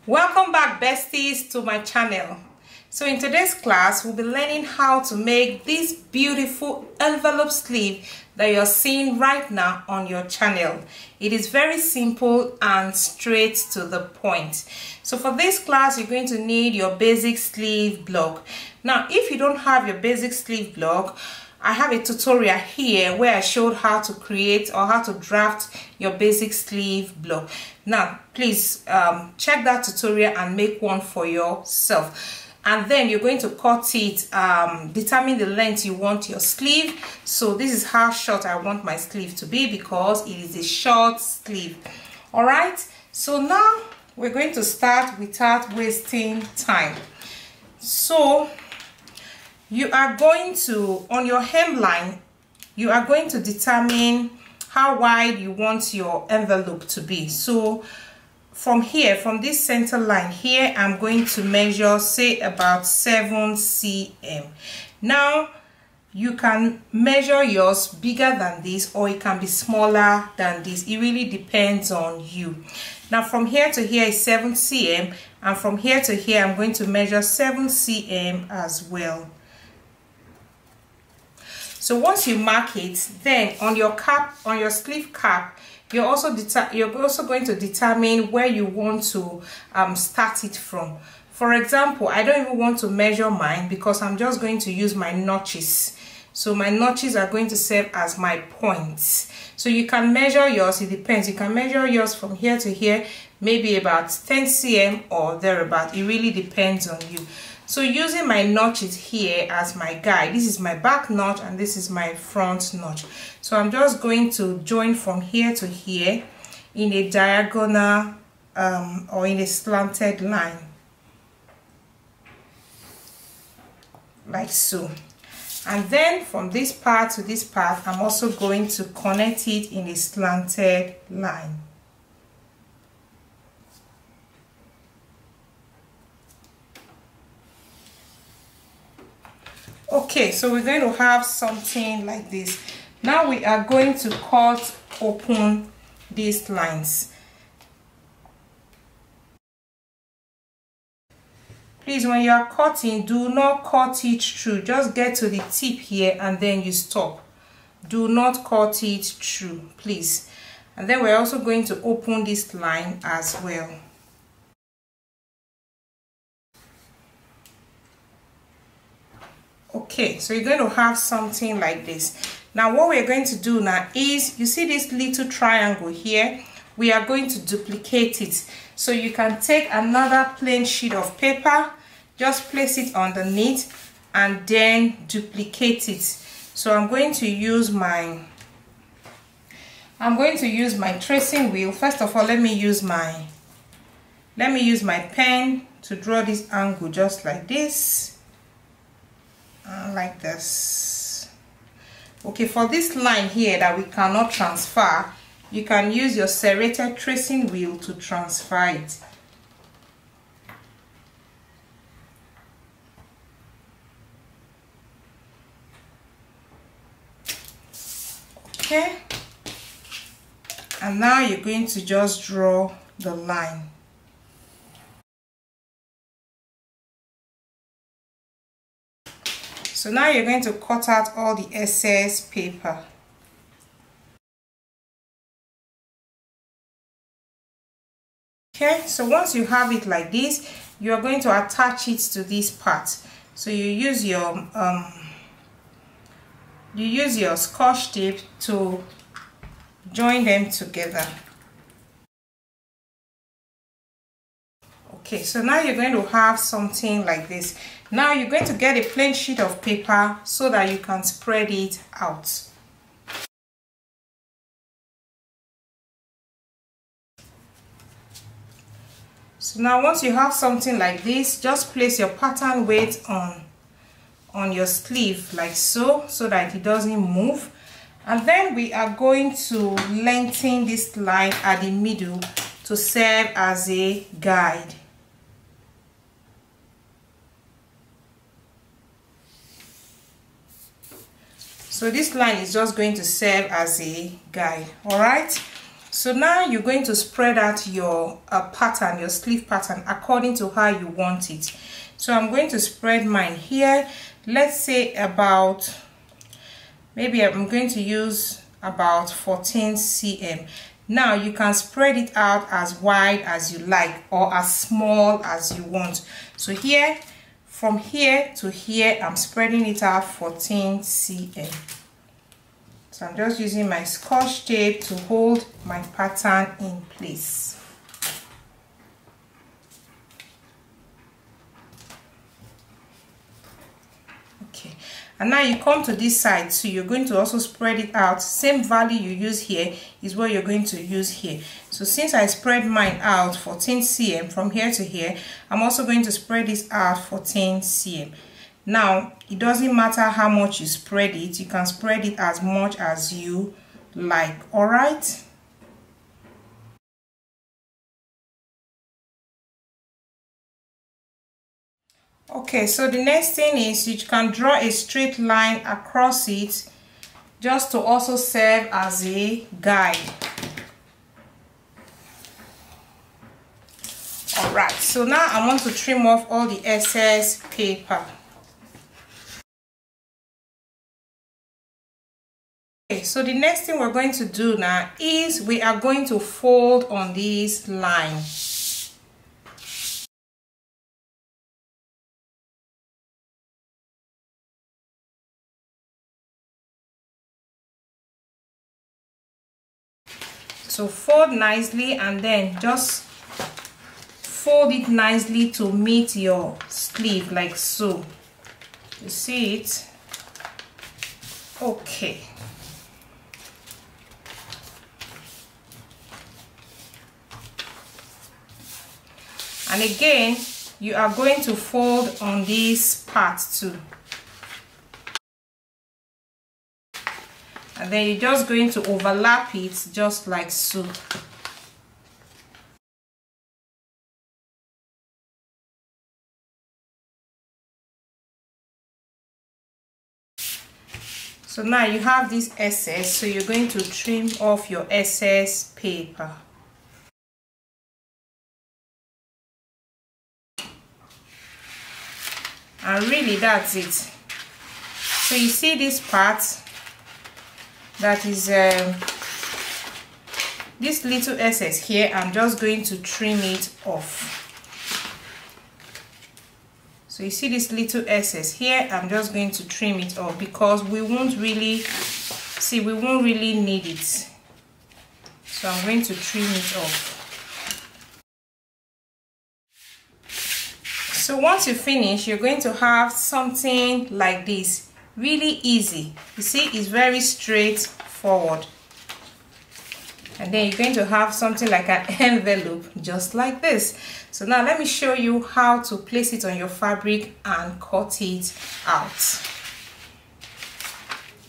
Welcome back, besties, to my channel. So in today's class we'll be learning how to make this beautiful envelope sleeve that you're seeing right now on your channel. It is very simple and straight to the point. So for this class you're going to need your basic sleeve block. Now if you don't have your basic sleeve block, I have a tutorial here where I showed how to create or how to draft your basic sleeve block. Now please check that tutorial and make one for yourself. And then you're going to cut it, determine the length you want your sleeve. So this is how short I want my sleeve to be because it is a short sleeve. All right, so now we're going to start without wasting time. So you are going to, on your hemline, you are going to determine how wide you want your envelope to be. So from here, from this center line here, I'm going to measure, say, about 7 cm. Now you can measure yours bigger than this or it can be smaller than this. It really depends on you. Now from here to here is 7 cm, and from here to here I'm going to measure 7 cm as well. So once you mark it, then on your cap, on your sleeve cap, you're also going to determine where you want to start it from. For example, I don't even want to measure mine because I'm just going to use my notches. So my notches are going to serve as my points. So you can measure yours, it depends. You can measure yours from here to here, maybe about 10 cm or thereabout. It really depends on you. So using my notches here as my guide, this is my back notch and this is my front notch. So I'm just going to join from here to here in a diagonal or in a slanted line, like so. And then from this part to this part, I'm also going to connect it in a slanted line. Okay, so we're going to have something like this. Now we are going to cut open these lines. Please, when you are cutting, do not cut it through. Just get to the tip here and then you stop. Do not cut it through, please. And then we're also going to open this line as well. Okay, so you're going to have something like this. Now what we're going to do now is, you see this little triangle here, we are going to duplicate it. So you can take another plain sheet of paper, just place it underneath and then duplicate it. So I'm going to use my tracing wheel. First of all, let me use my pen to draw this angle just like this. Like this. Okay, for this line here that we cannot transfer, you can use your serrated tracing wheel to transfer it. Okay, and now you're going to just draw the line. So now you're going to cut out all the excess paper. Okay, so once you have it like this, you are going to attach it to this part. So you use your Scotch tape to join them together. Okay, so now you're going to have something like this. Now you're going to get a plain sheet of paper so that you can spread it out. So now once you have something like this, just place your pattern weight on your sleeve like so that it doesn't move. And then we are going to lengthen this line at the middle to serve as a guide. So this line is just going to serve as a guide. All right, So now you're going to spread out your pattern, your sleeve pattern, according to how you want it. So I'm going to spread mine here. Let's say about, maybe I'm going to use about 14 cm. Now you can spread it out as wide as you like or as small as you want. So here, from here to here, I'm spreading it out 14 cm. So I'm just using my Scotch tape to hold my pattern in place. Okay, and now you come to this side, so you're going to also spread it out. Same value you use here is what you're going to use here. So since I spread mine out 14 cm from here to here, I'm also going to spread this out 14 cm. Now it doesn't matter how much you spread it, you can spread it as much as you like. All right. Okay, so the next thing is you can draw a straight line across it, just to also serve as a guide. All right, so now I want to trim off all the excess paper. Okay, so the next thing we're going to do now is we are going to fold on this line. So fold nicely and then just fold it nicely to meet your sleeve like so. You see it? Okay. And again, you are going to fold on this part too. And then you're just going to overlap it just like so. So now you have this excess, so you're going to trim off your excess paper. And really that's it. So you see this part, that is this little excess here, I'm just going to trim it off. So you see this little excess here, I'm just going to trim it off because we won't really need it. So I'm going to trim it off. So once you finish, you're going to have something like this. Really easy. You see, it's very straightforward. And then you're going to have something like an envelope just like this. So now let me show you how to place it on your fabric and cut it out.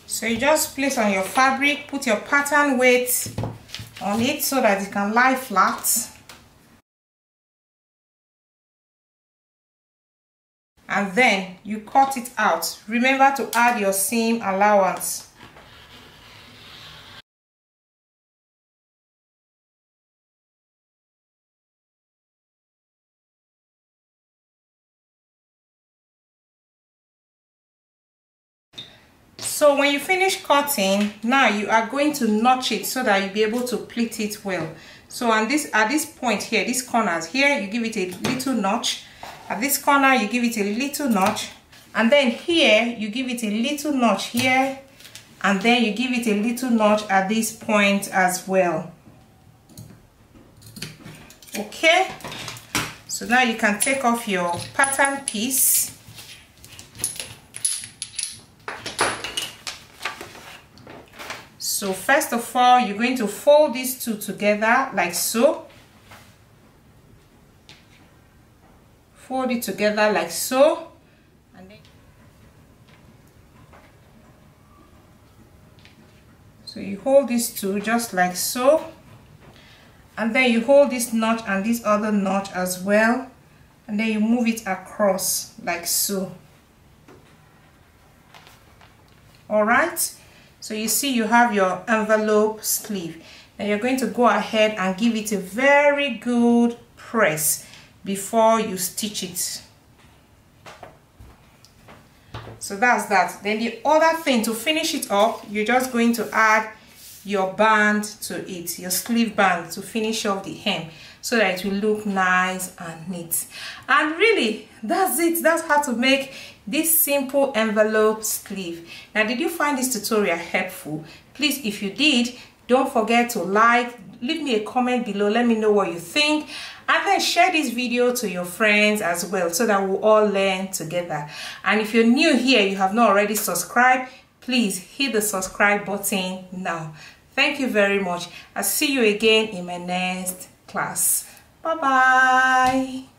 So you just place on your fabric, put your pattern weight on it so that it can lie flat. And then you cut it out. Remember to add your seam allowance. So when you finish cutting, now you are going to notch it so that you'll be able to pleat it well. So at this point here, these corners here, you give it a little notch. At this corner, you give it a little notch. And then here, you give it a little notch here. And then you give it a little notch at this point as well. Okay? So now you can take off your pattern piece. So first of all, you're going to fold these two together like so. Fold it together like so. And then so you hold these two just like so. And then you hold this notch and this other notch as well. And then you move it across like so. All right. So you see you have your envelope sleeve. Then you're going to go ahead and give it a very good press before you stitch it. So that's that. Then the other thing, to finish it up, you're just going to add your band to it, your sleeve band, to finish off the hem so that it will look nice and neat. And really, that's it. That's how to make this simple envelope sleeve. Now, did you find this tutorial helpful? Please, if you did, don't forget to like, leave me a comment below, let me know what you think, and then share this video to your friends as well so that we'll all learn together. And if you're new here, you have not already subscribed, please hit the subscribe button now. Thank you very much. I'll see you again in my next class. Bye bye.